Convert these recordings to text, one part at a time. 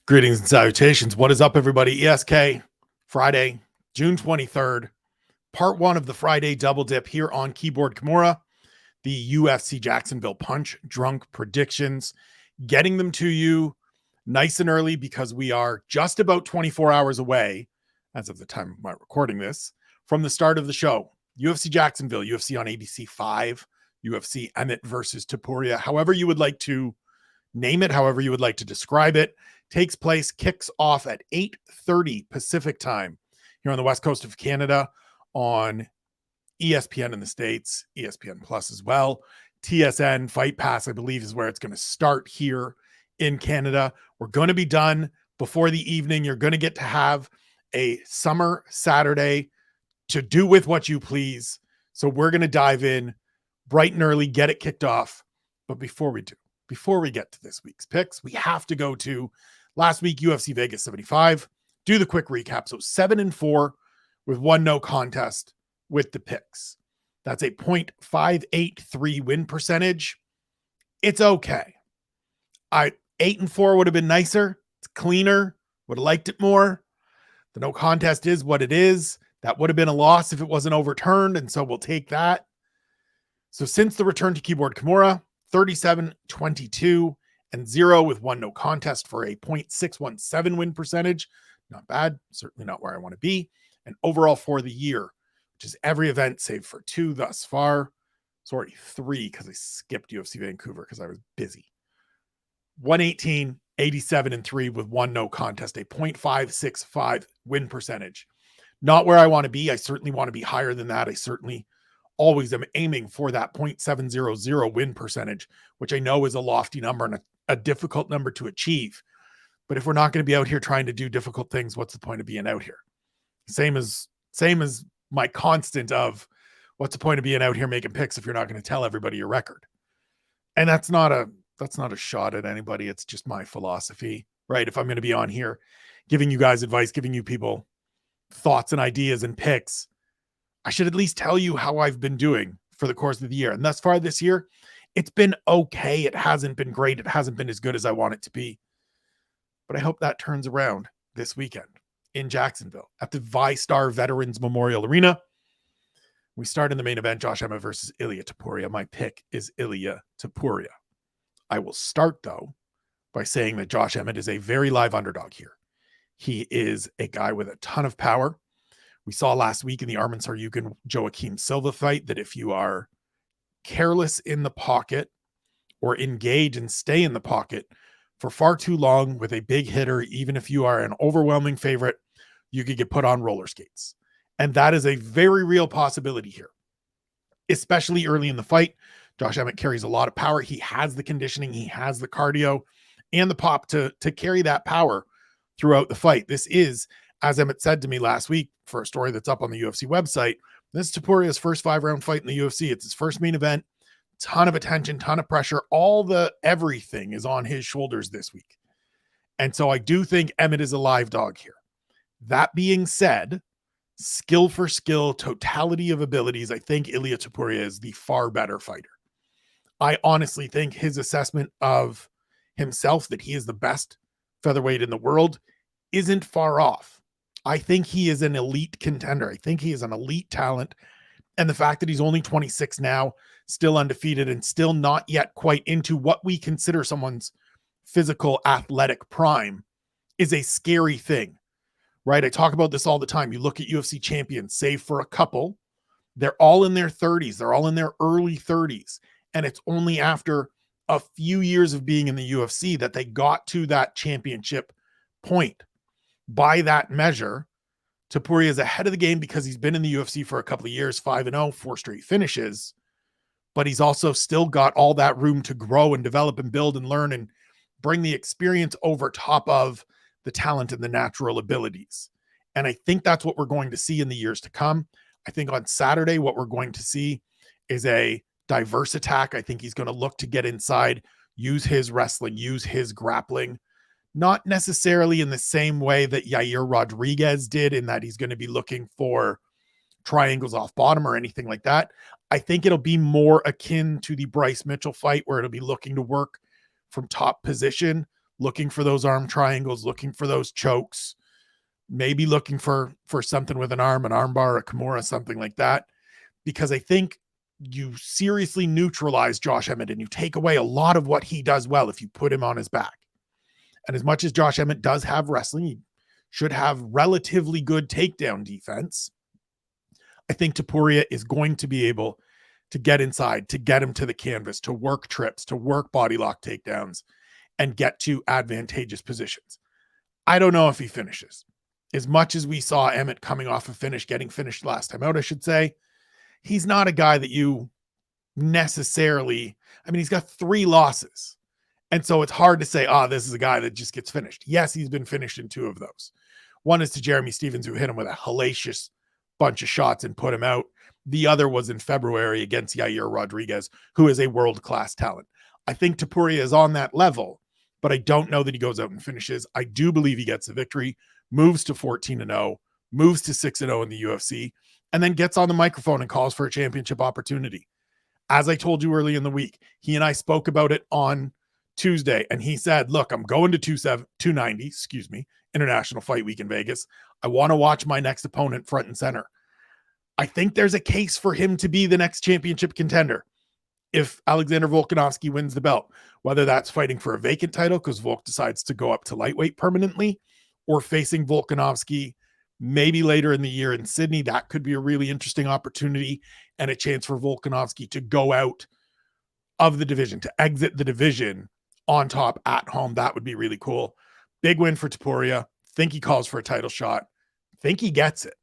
Greetings and salutations. What is up, everybody? ESK, Friday, June 23rd, part one of the Friday double dip here on Keyboard Kimura, the UFC Jacksonville Punch Drunk predictions, getting them to you nice and early because we are just about 24 hours away, as of the time of my recording this, from the start of the show. UFC Jacksonville, UFC on ABC 5, UFC Emmett versus Topuria, however you would like to name it, however you would like to describe it, takes place, kicks off at 8:30 Pacific time here on the west coast of Canada on ESPN in the States, ESPN Plus as well. TSN Fight Pass, I believe, is where it's going to start here in Canada. We're going to be done before the evening. You're going to get to have a summer Saturday to do with what you please. So we're going to dive in bright and early, get it kicked off. But before we get to this week's picks, we have to go to last week, UFC Vegas 75. Do the quick recap. So 7-4 with one no contest with the picks. That's a .583 win percentage. It's okay. 8-4 would have been nicer. It's cleaner. Would have liked it more. The no contest is what it is. That would have been a loss if it wasn't overturned, and so we'll take that. So since the return to Keyboard Kimura, 37-22 and 0 with one no contest for a .617 win percentage. Not bad. Certainly not where I want to be. And overall for the year, which is every event save for 2 thus far. Sorry, 3 because I skipped UFC Vancouver because I was busy. 118, 87 and 3 with one no contest, a .565 win percentage. Not where I want to be. I certainly want to be higher than that. I certainly always am aiming for that .700 win percentage, which I know is a lofty number and a difficult number to achieve. But if we're not going to be out here trying to do difficult things, what's the point of being out here? Same as my constant of what's the point of being out here making picks if you're not going to tell everybody your record? And that's not a shot at anybody. It's just my philosophy, right? If I'm going to be on here giving you guys advice, giving you people thoughts and ideas and picks, I should at least tell you how I've been doing for the course of the year. And thus far this year, it's been okay. It hasn't been great. It hasn't been as good as I want it to be. But I hope that turns around this weekend in Jacksonville at the VyStar Veterans Memorial Arena. We start in the main event, Josh Emmett versus Ilia Topuria. My pick is Ilia Topuria. I will start, though, by saying that Josh Emmett is a very live underdog here. He is a guy with a ton of power. We saw last week in the Arman Tsarukyan Joaquim Silva fight that if you are careless in the pocket or engage and stay in the pocket for far too long with a big hitter, even if you are an overwhelming favorite, you could get put on roller skates. And that is a very real possibility here, especially early in the fight. Josh Emmett carries a lot of power. He has the conditioning, he has the cardio and the pop to carry that power throughout the fight. This is, as Emmett said to me last week for a story that's up on the UFC website, this is Topuria's first 5-round fight in the UFC. It's his first main event. Ton of attention, ton of pressure. All the everything is on his shoulders this week. And so I do think Emmett is a live dog here. That being said, skill for skill, totality of abilities, I think Ilia Topuria is the far better fighter. I honestly think his assessment of himself, that he is the best featherweight in the world, isn't far off. I think he is an elite contender. I think he is an elite talent. And the fact that he's only 26 now, still undefeated and still not yet quite into what we consider someone's physical athletic prime is a scary thing, right? I talk about this all the time. You look at UFC champions, save for a couple, they're all in their 30s. They're all in their early 30s. And it's only after a few years of being in the UFC that they got to that championship point. By that measure, Topuria is ahead of the game because he's been in the UFC for a couple of years, 5-0, 4 straight finishes, but he's also still got all that room to grow and develop and build and learn and bring the experience over top of the talent and the natural abilities. And I think that's what we're going to see in the years to come. I think on Saturday, what we're going to see is a diverse attack. I think he's going to look to get inside, use his wrestling, use his grappling, not necessarily in the same way that Yair Rodriguez did, in that he's going to be looking for triangles off bottom or anything like that. I think it'll be more akin to the Bryce Mitchell fight, where it'll be looking to work from top position, looking for those arm triangles, looking for those chokes, maybe looking for something with an arm bar, a Kimura, something like that. Because I think you seriously neutralize Josh Emmett and you take away a lot of what he does well if you put him on his back. And as much as Josh Emmett does have wrestling, he should have relatively good takedown defense. I think Topuria is going to be able to get inside, to get him to the canvas, to work trips, to work body lock takedowns, and get to advantageous positions. I don't know if he finishes. As much as we saw Emmett coming off a finish, getting finished last time out, I should say, he's not a guy that you necessarily, I mean, he's got 3 losses. And so it's hard to say, this is a guy that just gets finished. Yes, he's been finished in 2 of those. One is to Jeremy Stephens, who hit him with a hellacious bunch of shots and put him out. The other was in February against Yair Rodriguez, who is a world-class talent. I think Topuria is on that level, but I don't know that he goes out and finishes. I do believe he gets a victory, moves to 14-0, moves to 6-0 in the UFC, and then gets on the microphone and calls for a championship opportunity. As I told you early in the week, he and I spoke about it on Tuesday, and he said, look, I'm going to 290, International Fight Week in Vegas. I want to watch my next opponent front and center. I think there's a case for him to be the next championship contender if Alexander Volkanovski wins the belt, whether that's fighting for a vacant title because Volk decides to go up to lightweight permanently, or facing Volkanovski maybe later in the year in Sydney. That could be a really interesting opportunity and a chance for Volkanovski to go out of the division, to exit the division on top at home. That would be really cool. Big win for Topuria. Think he calls for a title shot. Think he gets it.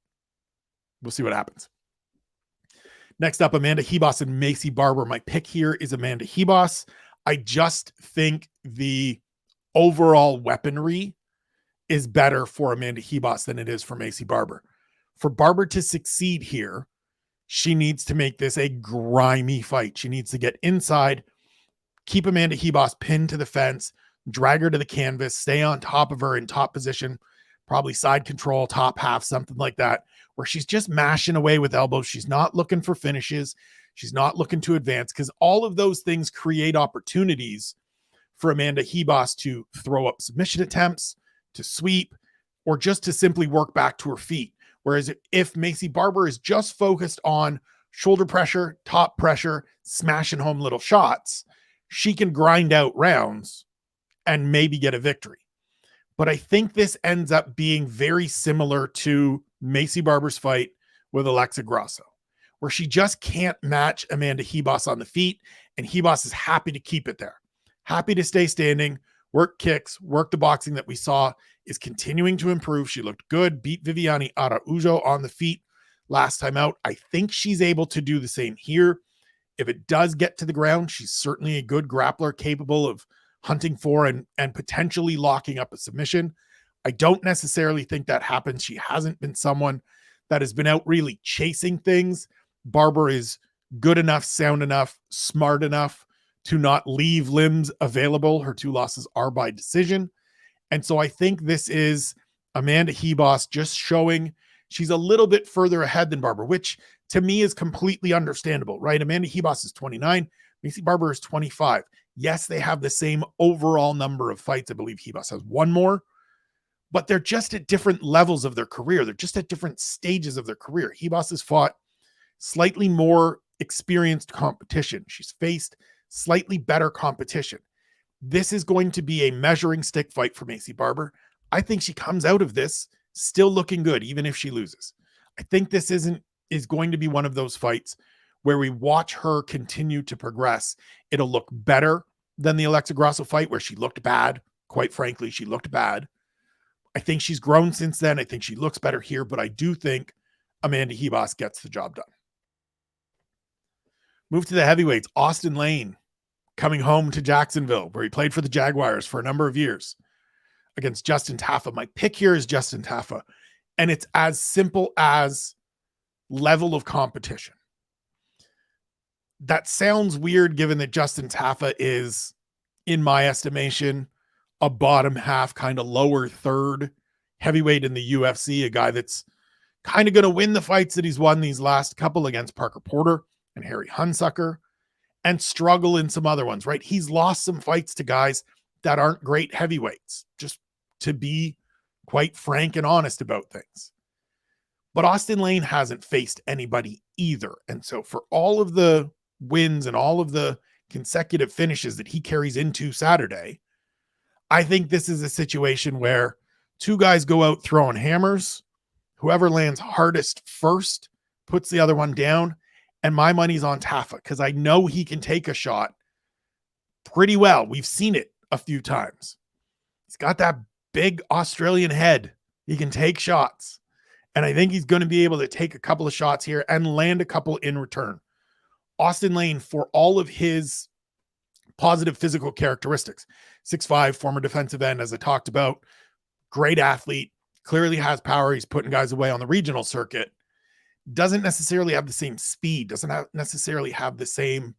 We'll see what happens. Next up, Amanda Ribas and Maycee Barber. My pick here is Amanda Ribas. I just think the overall weaponry is better for Amanda Ribas than it is for Maycee Barber. For Barber to succeed here, she needs to make this a grimy fight. She needs to get inside, keep Amanda Ribas pinned to the fence, drag her to the canvas, stay on top of her in top position, probably side control, top half, something like that, where she's just mashing away with elbows. She's not looking for finishes. She's not looking to advance, because all of those things create opportunities for Amanda Ribas to throw up submission attempts, to sweep, or just to simply work back to her feet. Whereas if Maycee Barber is just focused on shoulder pressure, top pressure, smashing home little shots, she can grind out rounds and maybe get a victory. But I think this ends up being very similar to Maycee Barber's fight with Alexa Grasso, where she just can't match Amanda Ribas on the feet, and Ribas is happy to keep it there. Happy to stay standing, work kicks, work the boxing that we saw is continuing to improve. She looked good, beat Viviane Araujo on the feet last time out. I think she's able to do the same here. If it does get to the ground, she's certainly a good grappler, capable of hunting for and potentially locking up a submission. I don't necessarily think that happens. She hasn't been someone that has been out really chasing things. Barber is good enough, sound enough, smart enough to not leave limbs available. Her 2 losses are by decision. And so I think this is Amanda Ribas just showing she's a little bit further ahead than Barber, which to me is completely understandable, right? Amanda Ribas is 29. Maycee Barber is 25. Yes, they have the same overall number of fights. I believe Ribas has 1 more, but they're just at different levels of their career. They're just at different stages of their career. Ribas has fought slightly more experienced competition. She's faced slightly better competition. This is going to be a measuring stick fight for Maycee Barber. I think she comes out of this still looking good, even if she loses. I think this is going to be one of those fights where we watch her continue to progress. It'll look better than the Alexa Grasso fight, where she looked bad. Quite frankly, she looked bad. I think she's grown since then. I think she looks better here, but I do think Amanda Ribas gets the job done. Move to the heavyweights. Austin Lane coming home to Jacksonville, where he played for the Jaguars for a number of years, against Justin Tafa. My pick here is Justin Tafa, and it's as simple as level of competition. That sounds weird given that Justin Tafa is, in my estimation, a bottom half, kind of lower third heavyweight in the UFC, a guy that's kind of going to win the fights that he's won these last couple against Parker Porter and Harry Hunsucker, and struggle in some other ones, right? He's lost some fights to guys that aren't great heavyweights, just to be quite frank and honest about things. But Austin Lane hasn't faced anybody either. And so for all of the wins and all of the consecutive finishes that he carries into Saturday, I think this is a situation where two guys go out throwing hammers. Whoever lands hardest first puts the other one down. And my money's on Tafa because I know he can take a shot pretty well. We've seen it a few times. He's got that big Australian head. He can take shots. And I think he's going to be able to take a couple of shots here and land a couple in return. Austin Lane, for all of his positive physical characteristics, 6'5", former defensive end, as I talked about, great athlete, clearly has power. He's putting guys away on the regional circuit. Doesn't necessarily have the same speed, doesn't necessarily have the same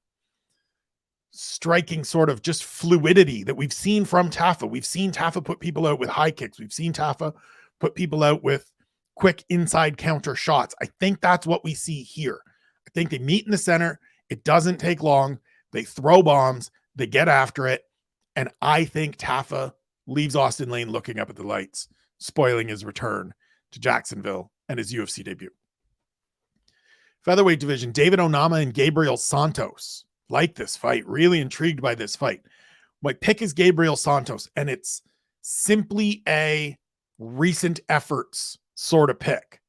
striking sort of just fluidity that we've seen from Tafa. We've seen Tafa put people out with high kicks. We've seen Tafa put people out with quick inside counter shots. I think that's what we see here. I think they meet in the center. It doesn't take long. They throw bombs. They get after it. And I think Tafa leaves Austin Lane looking up at the lights, spoiling his return to Jacksonville and his UFC debut. Featherweight division, David Onama and Gabriel Santos. Like this fight. Really intrigued by this fight. My pick is Gabriel Santos, and it's simply a recent efforts sort of pick.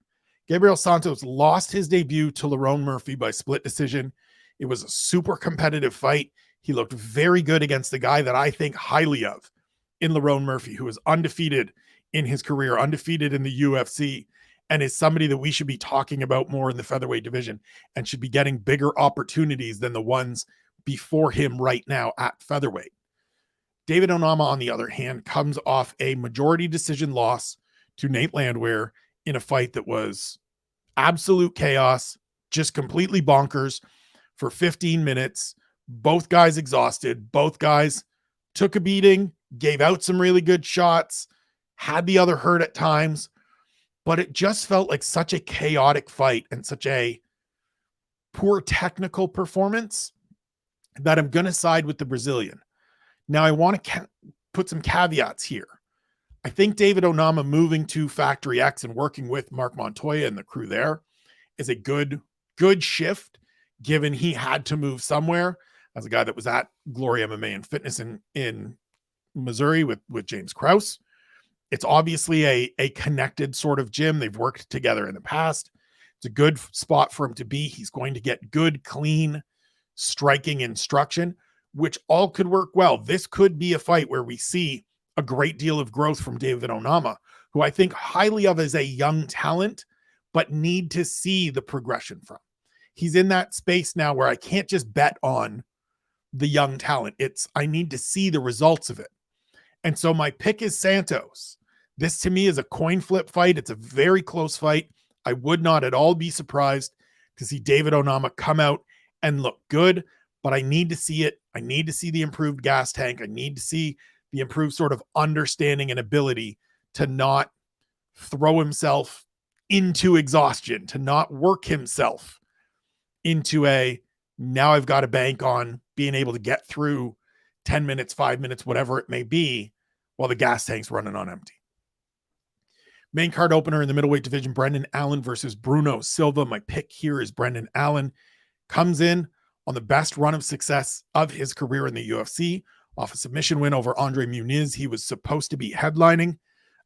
Gabriel Santos lost his debut to Lerone Murphy by split decision. It was a super competitive fight. He looked very good against the guy that I think highly of in Lerone Murphy, who is undefeated in his career, undefeated in the UFC, and is somebody that we should be talking about more in the featherweight division and should be getting bigger opportunities than the ones before him right now at featherweight. David Onama, on the other hand, comes off a majority decision loss to Nate Landwehr in a fight that was absolute chaos, just completely bonkers for 15 minutes. Both guys exhausted. Both guys took a beating, gave out some really good shots, had the other hurt at times, but it just felt like such a chaotic fight and such a poor technical performance that I'm going to side with the Brazilian. Now, I want to put some caveats here. I think David Onama moving to Factory X and working with Mark Montoya and the crew there is a good shift, given he had to move somewhere as a guy that was at Glory MMA and Fitness in Missouri with James Krause. It's obviously a connected sort of gym. They've worked together in the past. It's a good spot for him to be. He's going to get good, clean striking instruction, which all could work well. This could be a fight where we see a great deal of growth from David Onama, who I think highly of as a young talent, but need to see the progression from. He's in that space now where I can't just bet on the young talent. I need to see the results of it. And so my pick is Santos. This to me is a coin flip fight. It's a very close fight. I would not at all be surprised to see David Onama come out and look good, but I need to see it. I need to see the improved gas tank. I need to see the improved sort of understanding and ability to not throw himself into exhaustion, to not work himself into now I've got to bank on being able to get through 10 minutes, 5 minutes, whatever it may be, while the gas tank's running on empty. Main card opener in the middleweight division, Brendan Allen versus Bruno Silva. My pick here is Brendan Allen. Comes in on the best run of success of his career in the UFC, off a submission win over Andre Muniz. He was supposed to be headlining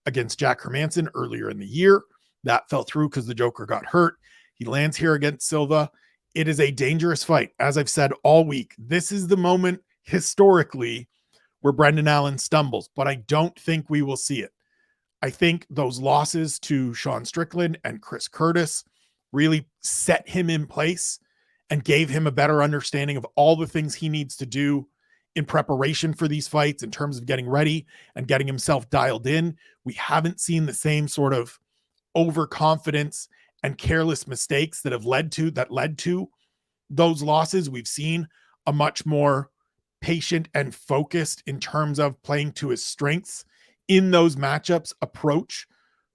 against Jack Hermanson earlier in the year. That fell through because the Joker got hurt. He lands here against Silva. It is a dangerous fight. As I've said all week, this is the moment historically where Brendan Allen stumbles, but I don't think we will see it. I think those losses to Sean Strickland and Chris Curtis really set him in place and gave him a better understanding of all the things he needs to do in preparation for these fights in terms of getting ready and getting himself dialed in. We haven't seen the same sort of overconfidence and careless mistakes that led to those losses. We've seen a much more patient and focused in terms of playing to his strengths in those matchups approach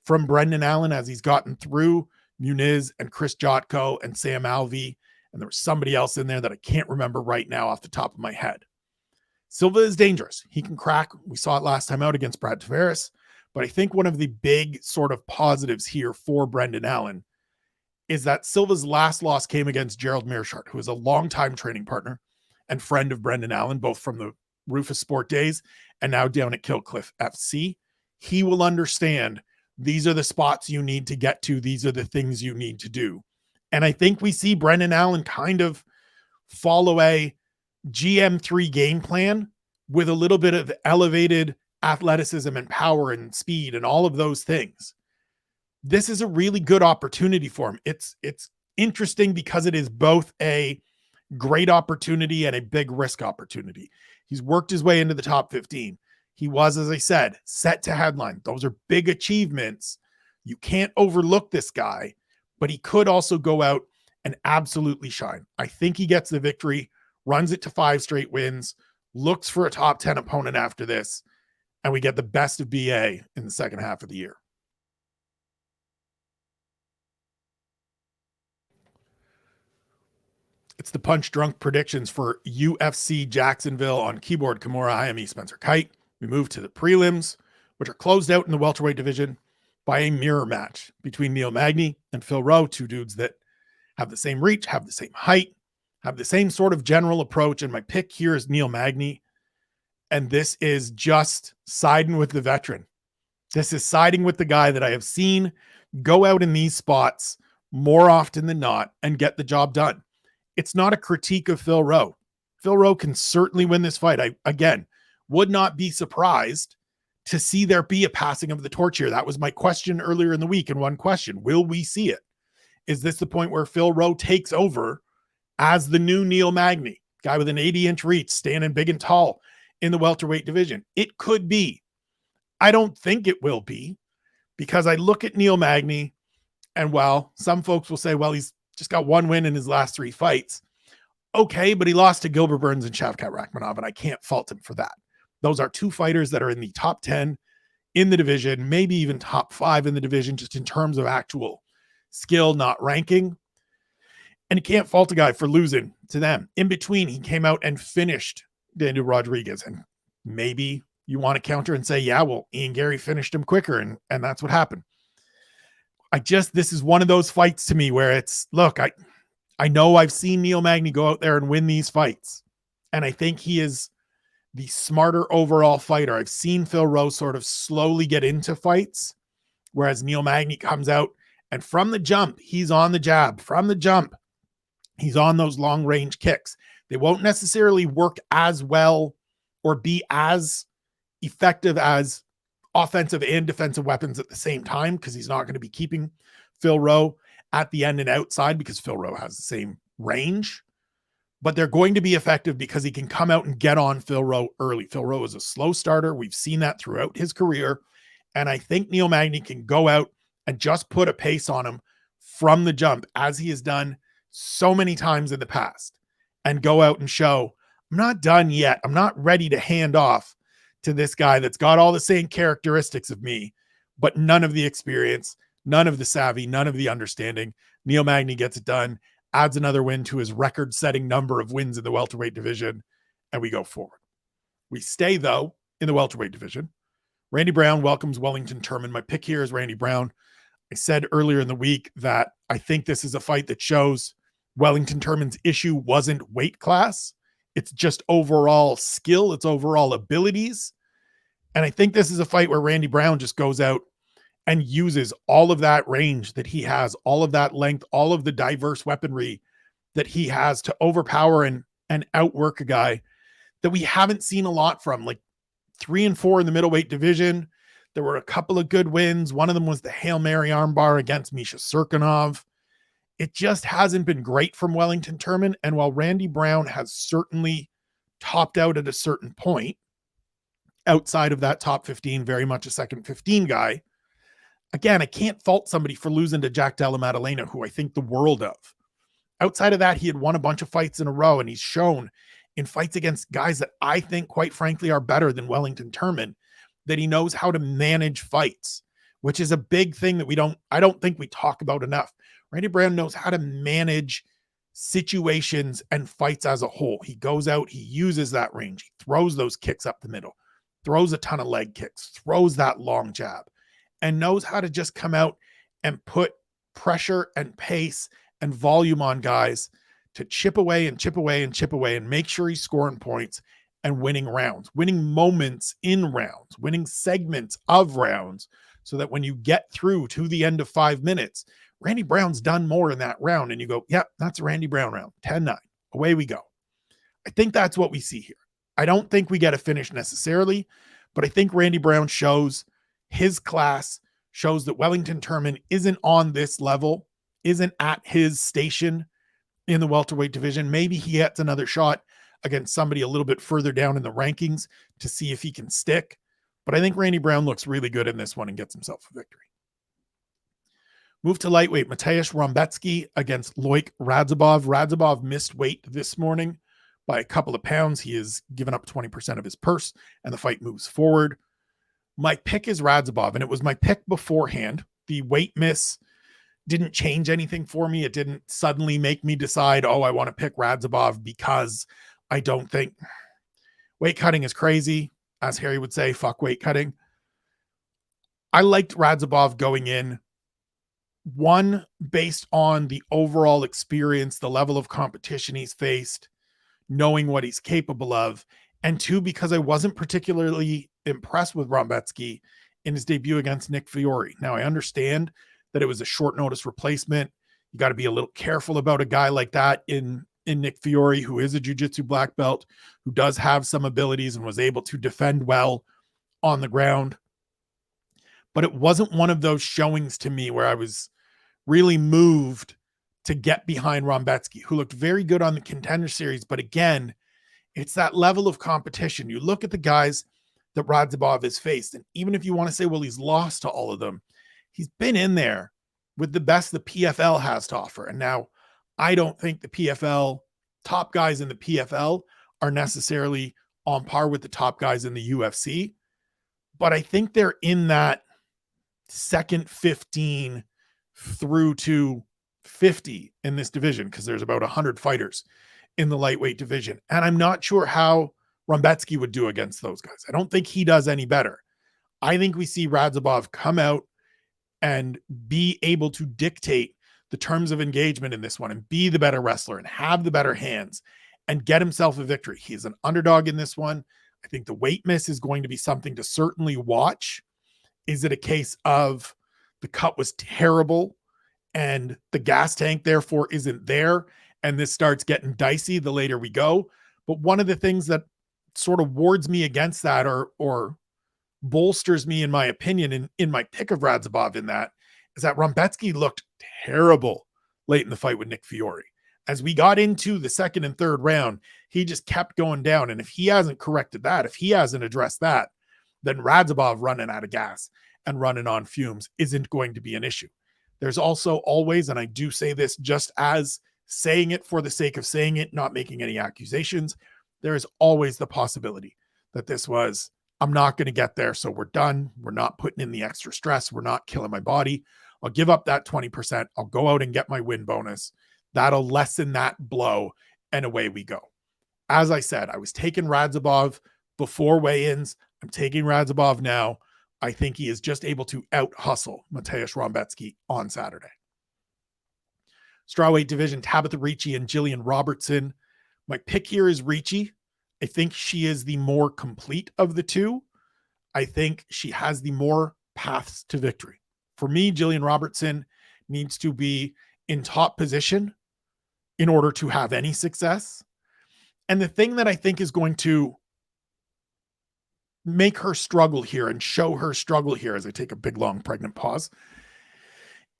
from Brendan Allen as he's gotten through Muniz and Chris Jotko and Sam Alvey. And there was somebody else in there that I can't remember right now off the top of my head. Silva is dangerous. He can crack. We saw it last time out against Brad Tavares. But I think one of the big sort of positives here for Brendan Allen is that Silva's last loss came against Gerald Mearshart, who is a longtime training partner and friend of Brendan Allen, both from the Rufus Sport days and now down at Killcliff FC. He will understand these are the spots you need to get to. These are the things you need to do. And I think we see Brendan Allen kind of follow a GM3 game plan with a little bit of elevated athleticism and power and speed and all of those things. This is a really good opportunity for him. It's interesting because it is both a great opportunity and a big risk opportunity. He's worked his way into the top 15. He was, as I said, set to headline. Those are big achievements. You can't overlook this guy, but he could also go out and absolutely shine. I think he gets the victory, runs it to 5 straight wins, looks for a top 10 opponent after this, and we get the best of BA in the second half of the year. It's the Punch Drunk predictions for UFC Jacksonville on Keyboard Kimura. I am E. Spencer Kite. We move to the prelims, which are closed out in the welterweight division by a mirror match between Neil Magny and Phil Rowe, two dudes that have the same reach, have the same height, have the same sort of general approach. And my pick here is Neil Magny. And this is just siding with the veteran. This is siding with the guy that I have seen go out in these spots more often than not and get the job done. It's not a critique of Phil Rowe. Phil Rowe can certainly win this fight. I, again, would not be surprised to see there be a passing of the torch here. That was my question earlier in the week. And one question, will we see it? Is this the point where Phil Rowe takes over as the new Neil Magny, guy with an 80-inch reach, standing big and tall in the welterweight division? It could be. I don't think it will be, because I look at Neil Magny, and while some folks will say, well, he's just got one win in his last 3 fights. Okay, but he lost to Gilbert Burns and Shavkat Rakhmonov, and I can't fault him for that. Those are 2 fighters that are in the top 10 in the division, maybe even top 5 in the division, just in terms of actual skill, not ranking. And you can't fault a guy for losing to them. In between, he came out and finished Daniel Rodriguez. And maybe you want to counter and say, yeah, well, Ian Gary finished him quicker, and that's what happened. This is one of those fights to me where it's, look, I know I've seen Neil Magny go out there and win these fights. And I think he is the smarter overall fighter. I've seen Phil Rowe sort of slowly get into fights, whereas Neil Magny comes out and from the jump, he's on the jab. From the jump, he's on those long range kicks. They won't necessarily work as well or be as effective as offensive and defensive weapons at the same time, because he's not going to be keeping Phil Rowe at the end and outside, because Phil Rowe has the same range, but they're going to be effective because he can come out and get on Phil Rowe early. Phil Rowe is a slow starter. We've seen that throughout his career. And I think Neil Magny can go out and just put a pace on him from the jump, as he has done so many times in the past, and go out and show, I'm not done yet. I'm not ready to hand off to this guy that's got all the same characteristics of me, but none of the experience, none of the savvy, none of the understanding. Neil Magny gets it done, adds another win to his record-setting number of wins in the welterweight division, and we go forward. We stay, though, in the welterweight division. Randy Brown welcomes Wellington Turman. My pick here is Randy Brown. I said earlier in the week that I think this is a fight that shows Wellington Turman's issue wasn't weight class. It's just overall skill. It's overall abilities. And I think this is a fight where Randy Brown just goes out and uses all of that range that he has, all of that length, all of the diverse weaponry that he has to overpower and outwork a guy that we haven't seen a lot from, like 3 and 4 in the middleweight division. There were a couple of good wins. One of them was the Hail Mary armbar against Misha Serkinov. It just hasn't been great from Wellington Turman. And while Randy Brown has certainly topped out at a certain point, outside of that top 15, very much a second 15 guy, again, I can't fault somebody for losing to Jack Della Maddalena, who I think the world of. Outside of that, he had won a bunch of fights in a row, and he's shown in fights against guys that I think, quite frankly, are better than Wellington Turman, that he knows how to manage fights, which is a big thing that I don't think we talk about enough. Randy Brown knows how to manage situations and fights as a whole. He goes out, he uses that range, he throws those kicks up the middle, throws a ton of leg kicks, throws that long jab, and knows how to just come out and put pressure and pace and volume on guys to chip away and chip away and chip away and make sure he's scoring points and winning rounds, winning moments in rounds, winning segments of rounds, so that when you get through to the end of 5 minutes, Randy Brown's done more in that round and you go, yeah, that's a Randy Brown round, 10-9, away we go. I think that's what we see here. I don't think we get a finish necessarily, but I think Randy Brown shows his class, shows that Wellington Turman isn't on this level, isn't at his station in the welterweight division. Maybe he gets another shot against somebody a little bit further down in the rankings to see if he can stick. But I think Randy Brown looks really good in this one and gets himself a victory. Move to lightweight. Mateusz Rębecki against Loik Radzhabov. Radzhabov missed weight this morning by a couple of pounds. He has given up 20% of his purse, and the fight moves forward. My pick is Radzhabov, and it was my pick beforehand. The weight miss didn't change anything for me. It didn't suddenly make me decide, oh, I want to pick Radzhabov, because I don't think weight cutting is crazy. As Harry would say, fuck weight cutting. I liked Radzhabov going in. One, based on the overall experience, the level of competition he's faced, knowing what he's capable of. And two, because I wasn't particularly impressed with Rębecki in his debut against Nick Fiore. Now, I understand that it was a short notice replacement. You got to be a little careful about a guy like that in Nick Fiore, who is a jiu-jitsu black belt, who does have some abilities and was able to defend well on the ground. But it wasn't one of those showings to me where I was really moved to get behind Rębecki, who looked very good on the Contender Series. But again, it's that level of competition. You look at the guys that Radzhabov has faced, and even if you want to say, well, he's lost to all of them, he's been in there with the best the PFL has to offer. And now, I don't think the PFL, top guys in the PFL are necessarily on par with the top guys in the UFC, but I think they're in that second 15 through to 50 in this division, because there's about 100 fighters in the lightweight division. And I'm not sure how Rębecki would do against those guys. I don't think he does any better. I think we see Radzhabov come out and be able to dictate the terms of engagement in this one and be the better wrestler and have the better hands and get himself a victory. He's an underdog in this one. I think the weight miss is going to be something to certainly watch. Is it a case of the cut was terrible and the gas tank therefore isn't there, and this starts getting dicey the later we go? But one of the things that sort of wards me against that, or bolsters me, in my opinion, in my pick of Radzhabov in that, is that Rębecki looked terrible late in the fight with Nick Fiore. As we got into the second and third round, he just kept going down. And if he hasn't corrected that, if he hasn't addressed that, then Radzhabov running out of gas and running on fumes isn't going to be an issue. There's also always, and I do say this just as saying it for the sake of saying it, not making any accusations, there is always the possibility that this was, I'm not going to get there, so we're done. We're not putting in the extra stress. We're not killing my body. I'll give up that 20%. I'll go out and get my win bonus. That'll lessen that blow, and away we go. As I said, I was taking Radzhabov before weigh-ins. I'm taking Radzhabov now. I think he is just able to out-hustle Mateusz Rębecki on Saturday. Strawweight division, Tabatha Ricci and Gillian Robertson. My pick here is Ricci. I think she is the more complete of the two. I think she has the more paths to victory. For me, Gillian Robertson needs to be in top position in order to have any success. And the thing that I think is going to make her struggle here and show her struggle here, as I take a big, long, pregnant pause,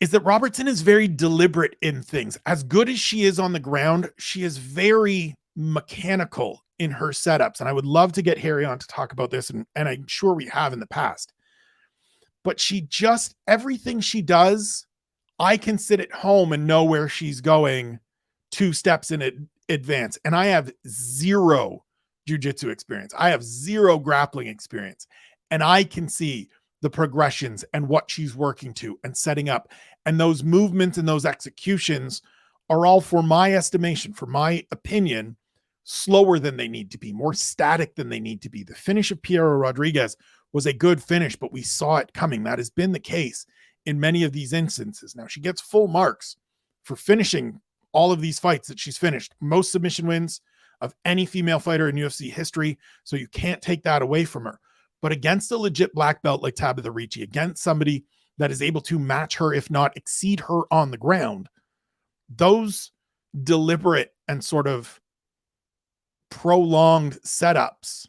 is that Robertson is very deliberate in things. As good as she is on the ground, she is very mechanical in her setups. And I would love to get Harry on to talk about this, and I'm sure we have in the past. But she just, everything she does, I can sit at home and know where she's going 2 steps in advance. And I have zero jiu-jitsu experience. I have zero grappling experience. And I can see the progressions and what she's working to and setting up. And those movements and those executions are all, for my estimation, for my opinion, slower than they need to be, more static than they need to be. The finish of Piero Rodriguez was a good finish, but we saw it coming. That has been the case in many of these instances. Now, she gets full marks for finishing all of these fights that she's finished. Most submission wins of any female fighter in UFC history, so you can't take that away from her. But against a legit black belt like Tabatha Ricci, against somebody that is able to match her, if not exceed her on the ground, those deliberate and sort of prolonged setups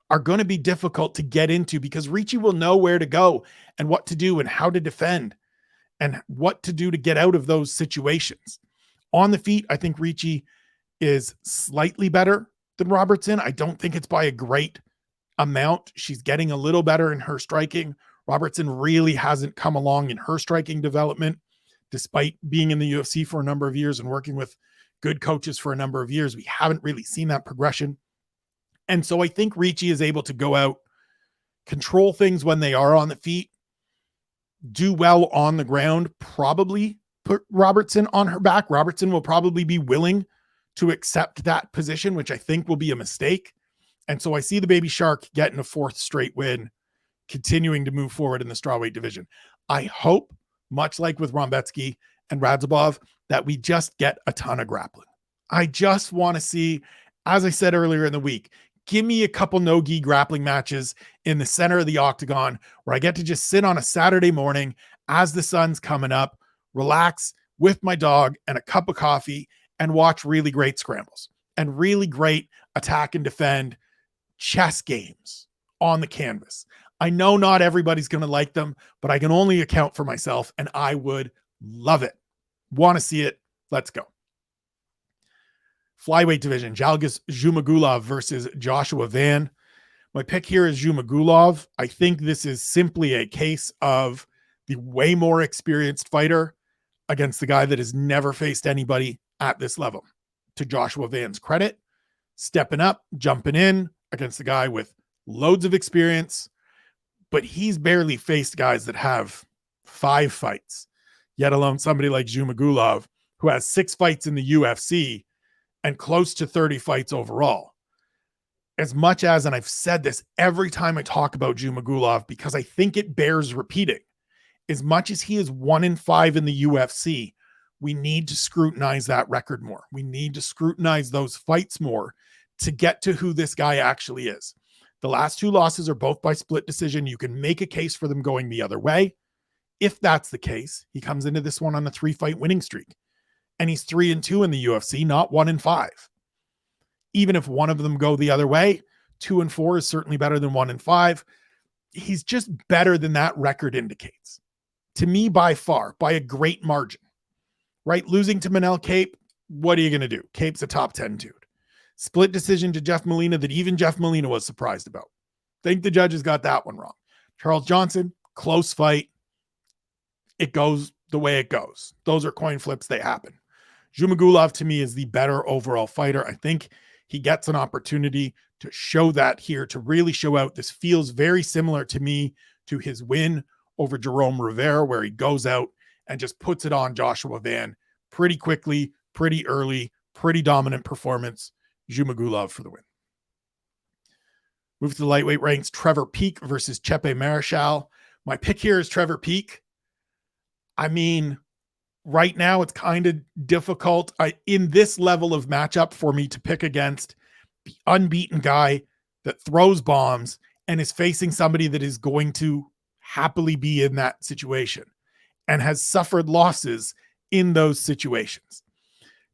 are going to be difficult to get into, because Ricci will know where to go and what to do and how to defend and what to do to get out of those situations. On the feet, I think Ricci is slightly better than Robertson. I don't think it's by a great amount. She's getting a little better in her striking. Robertson really hasn't come along in her striking development, despite being in the UFC for a number of years and working with good coaches for a number of years. We haven't really seen that progression. And so I think Ricci is able to go out, control things when they are on the feet, do well on the ground, probably put Robertson on her back. Robertson will probably be willing to accept that position, which I think will be a mistake. And so I see the Baby Shark getting a fourth straight win, continuing to move forward in the strawweight division. I hope, much like with Rębecki and Radzhabov, that we just get a ton of grappling. I just want to see, as I said earlier in the week, give me a couple no-gi grappling matches in the center of the octagon where I get to just sit on a Saturday morning as the sun's coming up, relax with my dog and a cup of coffee, and watch really great scrambles and really great attack and defend chess games on the canvas. I know not everybody's going to like them, but I can only account for myself, and I would love it. Want to see it? Let's go. Flyweight division, Zhalgas Zhumagulov versus Joshua Van. My pick here is Zhumagulov. I think this is simply a case of the way more experienced fighter against the guy that has never faced anybody at this level. To Joshua Van's credit, stepping up, jumping in against the guy with loads of experience, but he's barely faced guys that have 5 fights, yet alone somebody like Zhumagulov, who has 6 fights in the UFC and close to 30 fights overall. As much as, and I've said this every time I talk about Zhumagulov because I think it bears repeating, as much as he is 1-5 in the UFC, we need to scrutinize that record more. We need to scrutinize those fights more to get to who this guy actually is. The last 2 losses are both by split decision. You can make a case for them going the other way. If that's the case, he comes into this one on a 3-fight winning streak. And he's 3-2 in the UFC, not 1-5. Even if one of them go the other way, 2-4 is certainly better than 1-5. He's just better than that record indicates. To me, by far, by a great margin. Right? Losing to Manel Cape, what are you going to do? Cape's a top 10 dude. Split decision to Jeff Molina that even Jeff Molina was surprised about. Think the judges got that one wrong. Charles Johnson, close fight. It goes the way it goes. Those are coin flips. They happen. Zhumagulov, to me, is the better overall fighter. I think he gets an opportunity to show that here, to really show out. This feels very similar to me to his win over Jerome Rivera, where he goes out and just puts it on Joshua Van pretty quickly, pretty early, pretty dominant performance. Zhumagulov for the win. Move to the lightweight ranks, Trevor Peek versus Chepe Mariscal. My pick here is Trevor Peek. I mean, right now it's kind of difficult in this level of matchup for me to pick against the unbeaten guy that throws bombs and is facing somebody that is going to happily be in that situation and has suffered losses in those situations.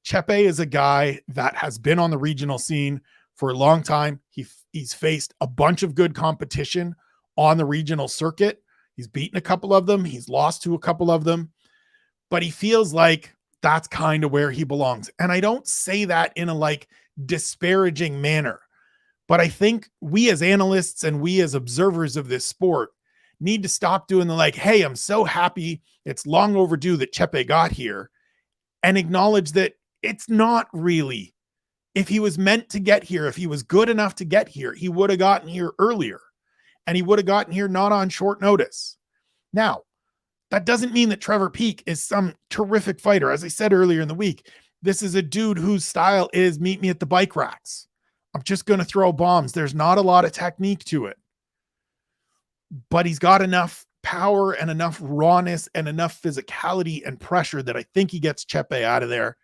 Chepe is a guy that has been on the regional scene for a long time. He's faced a bunch of good competition on the regional circuit. He's beaten a couple of them. He's lost to a couple of them, but he feels like that's kind of where he belongs. And I don't say that in a disparaging manner, but I think we as analysts and we as observers of this sport need to stop doing the hey, I'm so happy it's long overdue that Chepe got here, and acknowledge that it's not really. If he was meant to get here, if he was good enough to get here, he would have gotten here earlier, and he would have gotten here not on short notice. Now, That doesn't mean that Trevor Peek is some terrific fighter. As I said earlier in the week, this is a dude whose style is meet me at the bike racks. I'm just going to throw bombs. There's not a lot of technique to it, but he's got enough power and enough rawness and enough physicality and pressure that I think he gets Chepe out of there,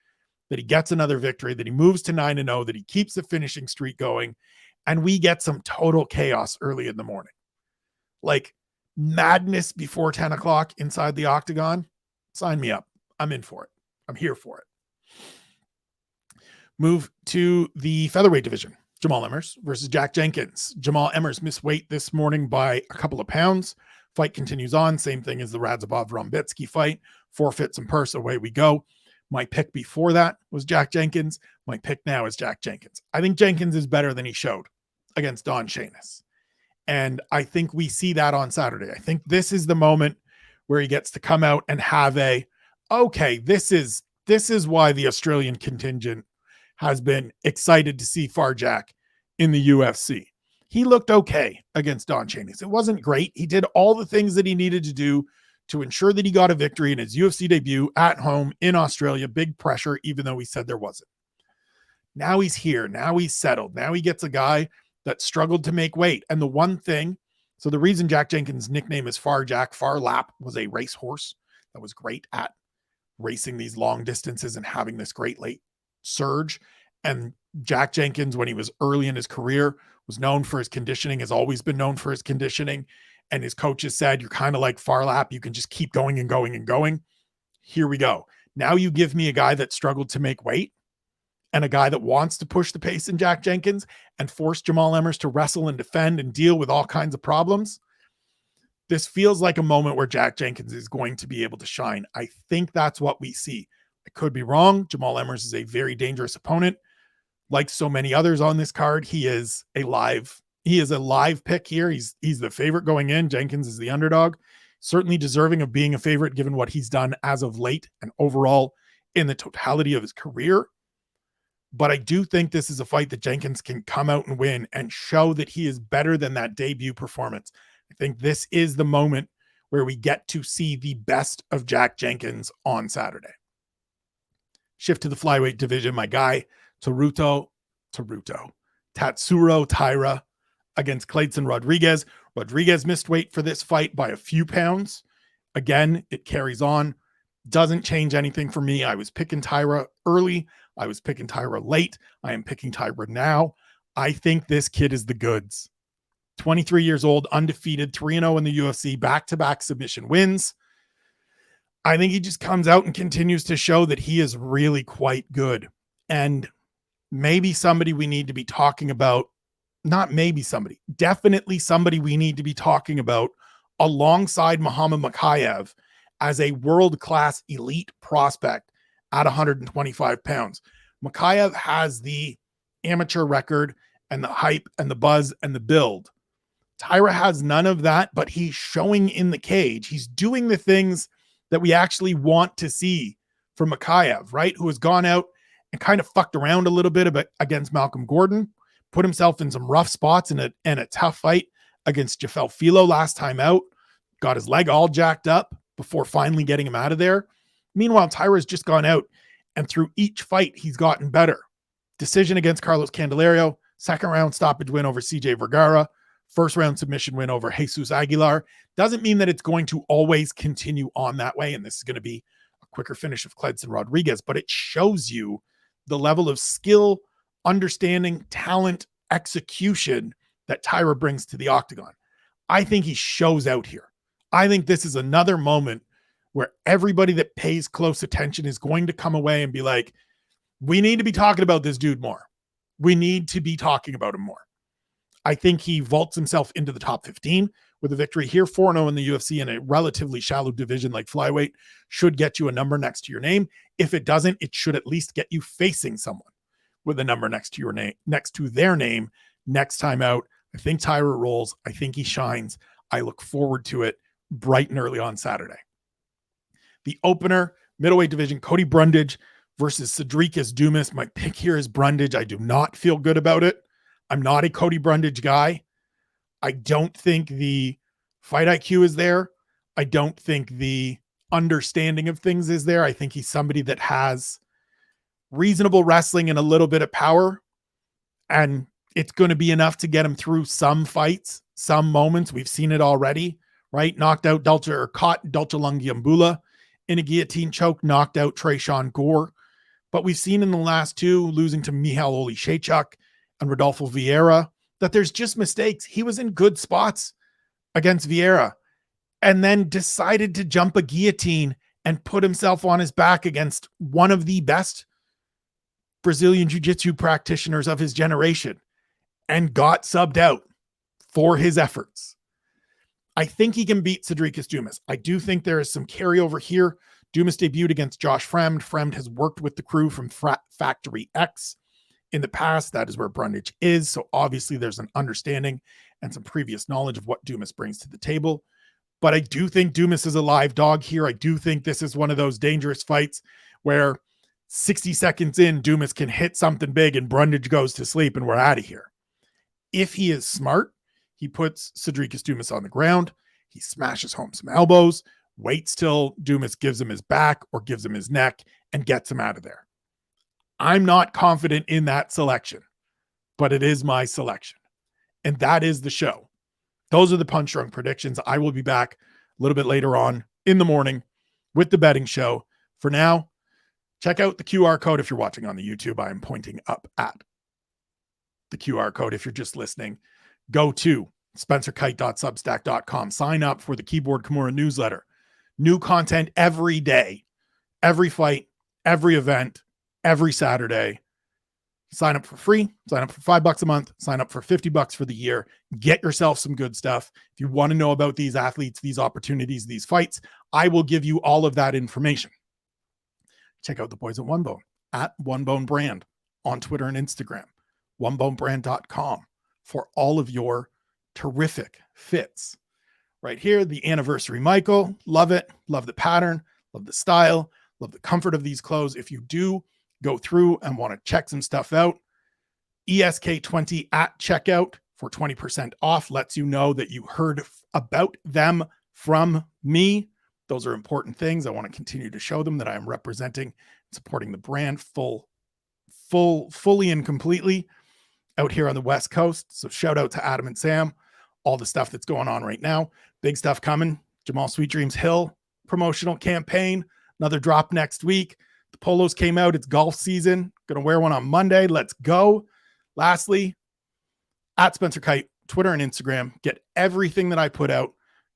that he gets another victory, that he moves to 9-0, that he keeps the finishing streak going, and we get some total chaos early in the morning. Like madness before 10 o'clock inside the octagon. Sign me up. I'm in for it. I'm here for it. Move to the featherweight division. Jamall Emmers versus Jack Jenkins. Jamall Emmers missed weight this morning by a couple of pounds. Fight continues on. Same thing as the Radzhabov Rębecki fight. Forfeits and purse. Away we go. My pick before that was Jack Jenkins. My pick now is Jack Jenkins. I think Jenkins is better than he showed against Don Shainis. And I think we see that on Saturday. I think this is the moment where he gets to come out and have okay, this is why the Australian contingent has been excited to see Farjak in the UFC. He looked okay against Don Shainis. It wasn't great. He did all the things that he needed to do to ensure that he got a victory in his UFC debut at home in Australia. Big pressure, even though he said there wasn't. Now he's here. Now he's settled. Now he gets a guy that struggled to make weight. And the one thing, so the reason Jack Jenkins' nickname is Farjak, Farlap, was a racehorse that was great at racing these long distances and having this great late surge. And Jack Jenkins, when he was early in his career, was known for his conditioning, has always been known for his conditioning. And his coaches said, you're kind of like Farlap. You can just keep going and going and going. Here we go. Now you give me a guy that struggled to make weight and a guy that wants to push the pace in Jack Jenkins and force Jamall Emmers to wrestle and defend and deal with all kinds of problems. This feels like a moment where Jack Jenkins is going to be able to shine. I think that's what we see. I could be wrong. Jamall Emmers is a very dangerous opponent. Like so many others on this card, he is a live pick here. He's the favorite going in. Jenkins is the underdog. Certainly deserving of being a favorite given what he's done as of late and overall in the totality of his career. But I do think this is a fight that Jenkins can come out and win and show that he is better than that debut performance. I think this is the moment where we get to see the best of Jack Jenkins on Saturday. Shift to the flyweight division. My guy, Tatsuro Taira against Clayton Rodriguez. Rodriguez missed weight for this fight by a few pounds. Again, it carries on. Doesn't change anything for me. I was picking Taira early. I was picking Taira late. I am picking Taira now. I think this kid is the goods. 23 years old, undefeated, 3-0 in the UFC, back-to-back submission wins. I think he just comes out and continues to show that he is really quite good. And maybe somebody we need to be talking about, not maybe somebody, definitely somebody we need to be talking about alongside Muhammad Mokaev as a world-class elite prospect at 125 pounds. Mokaev has the amateur record and the hype and the buzz and the build. Taira has none of that, but he's showing in the cage. He's doing the things that we actually want to see from Mokaev, right? Who has gone out and kind of fucked around a little bit against Malcolm Gordon, put himself in some rough spots in a tough fight against Jafel Filo last time out, got his leg all jacked up before finally getting him out of there. Meanwhile, Taira's just gone out and through each fight, he's gotten better. Decision against Carlos Candelario, second round stoppage win over CJ Vergara, first round submission win over Jesus Aguilar. Doesn't mean that it's going to always continue on that way. And this is going to be a quicker finish of Cledson Rodriguez, but it shows you the level of skill, understanding, talent, execution that Taira brings to the octagon. I think he shows out here. I think this is another moment where everybody that pays close attention is going to come away and be like, we need to be talking about this dude more. We need to be talking about him more. I think he vaults himself into the top 15 with a victory here. 4-0 in the UFC in a relatively shallow division like flyweight should get you a number next to your name. If it doesn't, it should at least get you facing someone with a number next to your name, next to their name next time out. I think Taira rolls. I think he shines. I look forward to it bright and early on Saturday. The opener, middleweight division, Cody Brundage versus Cedricus Dumas. My pick here is Brundage. I do not feel good about it. I'm not a Cody Brundage guy. I don't think the fight IQ is there. I don't think the understanding of things is there. I think he's somebody that has reasonable wrestling and a little bit of power, and it's going to be enough to get him through some fights, some moments. We've seen it already, right? Knocked out caught Dulce Lungiambula in a guillotine choke, knocked out Tresean Gore. But we've seen in the last two, losing to Michal Olszewczuk and Rodolfo Vieira, that there's just mistakes. He was in good spots against Vieira and then decided to jump a guillotine and put himself on his back against one of the best Brazilian jiu-jitsu practitioners of his generation and got subbed out for his efforts. I think he can beat Cedricus Dumas. I do think there is some carryover here. Dumas debuted against Josh Fremd. Fremd has worked with the crew from Factory X in the past. That is where Brundage is. So obviously there's an understanding and some previous knowledge of what Dumas brings to the table. But I do think Dumas is a live dog here. I do think this is one of those dangerous fights where 60 seconds in, Dumas can hit something big and Brundage goes to sleep and we're out of here. If he is smart, he puts Cedricus Dumas on the ground. He smashes home some elbows, waits till Dumas gives him his back or gives him his neck and gets him out of there. I'm not confident in that selection, but it is my selection. And that is the show. Those are the Punch Drunk predictions. I will be back a little bit later on in the morning with the betting show. For now, check out the QR code if you're watching on the YouTube. I am pointing up at the QR code. If you're just listening, go to spencerkite.substack.com. Sign up for the Keyboard Kimura newsletter. New content every day, every fight, every event, every Saturday. Sign up for free. Sign up for $5 a month. Sign up for $50 for the year. Get yourself some good stuff. If you want to know about these athletes, these opportunities, these fights, I will give you all of that information. Check out the boys at One Bone, at One Bone Brand on Twitter and Instagram, onebonebrand.com for all of your terrific fits. Right here, the Anniversary Michael. Love it. Love the pattern. Love the style. Love the comfort of these clothes. If you do go through and want to check some stuff out, ESK20 at checkout for 20% off lets you know that you heard about them from me. Those are important things. I want to continue to show them that I am representing, supporting the brand fully and completely out here on the West Coast. So shout out to Adam and Sam, all the stuff that's going on right now. Big stuff coming. Jamall Sweet Dreams Hill promotional campaign. Another drop next week. The polos came out. It's golf season. Going to wear one on Monday. Let's go. Lastly, at Spencer Kite, Twitter and Instagram. Get everything that I put out.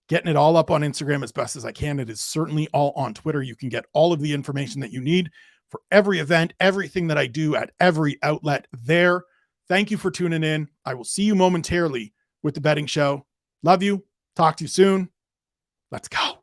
Getting it all up on Instagram as best as I can. It is certainly all on Twitter. You can get all of the information that you need for every event, everything that I do at every outlet there. Thank you for tuning in. I will see you momentarily with the betting show. Love you. Talk to you soon. Let's go.